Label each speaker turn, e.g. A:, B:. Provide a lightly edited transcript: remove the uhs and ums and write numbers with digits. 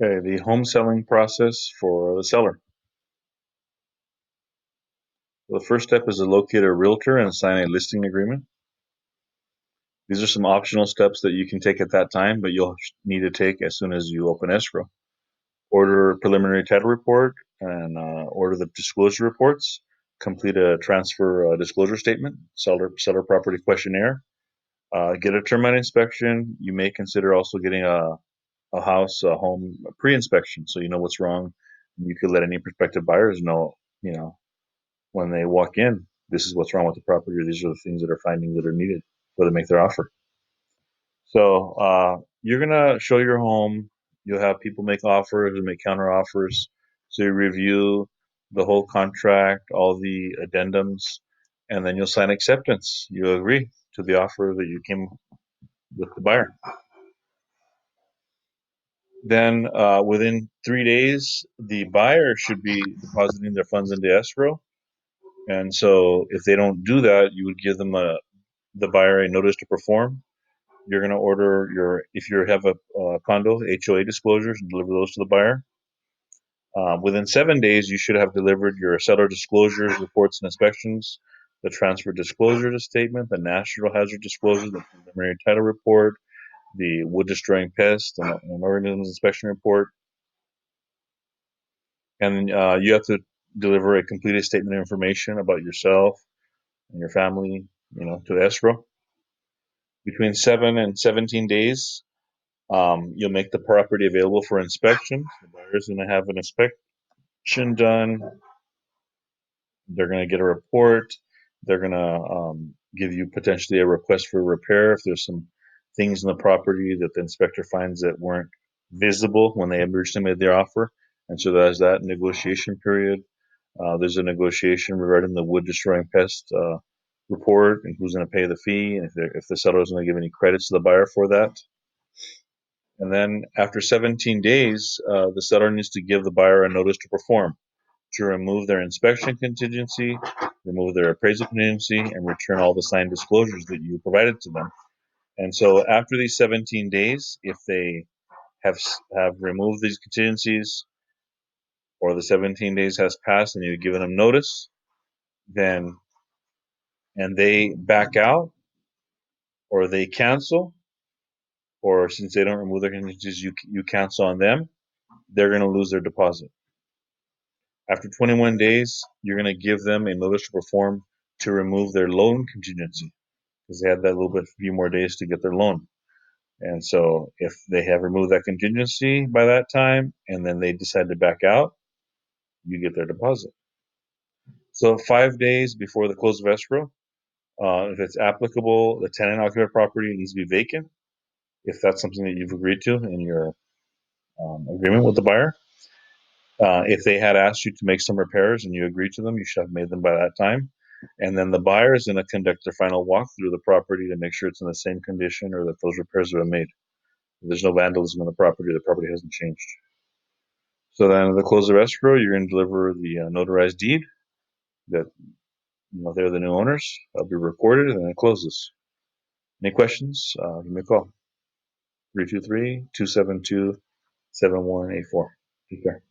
A: Okay, the home selling process for the seller. The first step is to locate a realtor and sign a listing agreement. These are some optional steps that you can take at that time, but you'll need to take as soon as you open escrow. Order a preliminary title report and order the disclosure reports. Complete a transfer disclosure statement, seller property questionnaire. Get a termite inspection. You may consider also getting a home pre-inspection, so you know what's wrong. You could let any prospective buyers know, you know, when they walk in, this is what's wrong with the property, or these are the things that are findings that are needed for them to make their offer. So you're gonna show your home. You'll have people make offers and make counter offers. So you review the whole contract, all the addendums, and then you'll sign acceptance. You agree to the offer that you came with the buyer. Then within 3 days, the buyer should be depositing their funds into escrow. And so if they don't do that, you would give them the buyer a notice to perform. You're going to order if you have a condo, HOA disclosures, and deliver those to the buyer. Within 7 days, you should have delivered your seller disclosures, reports, and inspections, the transfer disclosure statement, the natural hazard disclosure, the preliminary title report, the wood destroying pest and organisms inspection report. And you have to deliver a completed statement of information about yourself and your family, to escrow. Between 7 and 17 days, you'll make the property available for inspection. The buyer's going to have an inspection done. They're going to get a report. They're going to give you potentially a request for repair if there's some things in the property that the inspector finds that weren't visible when they originally made their offer. And so there's that negotiation period. There's a negotiation regarding the wood destroying pest report and who's going to pay the fee, and if the seller is going to give any credits to the buyer for that. And then after 17 days, the seller needs to give the buyer a notice to perform, to remove their inspection contingency, remove their appraisal contingency, and return all the signed disclosures that you provided to them. And so after these 17 days, if they have removed these contingencies, or the 17 days has passed and you've given them notice, then and they back out or they cancel, or since they don't remove their contingencies, you cancel on them, they're going to lose their deposit. After 21 days, you're going to give them a notice to perform to remove their loan contingency because they had that little bit few more days to get their loan. And so if they have removed that contingency by that time and then they decide to back out, you get their deposit. So 5 days before the close of escrow, if it's applicable, the tenant occupied property needs to be vacant if that's something that you've agreed to in your agreement with the buyer. If they had asked you to make some repairs and you agreed to them, you should have made them by that time. And then the buyer is going to conduct their final walkthrough of the property to make sure it's in the same condition or that those repairs have been made. If there's no vandalism in the property hasn't changed. So then at the close of escrow, you're going to deliver the notarized deed that they're the new owners. That'll be recorded and then it closes. Any questions? Give me a call. 323-272-7184. Take care.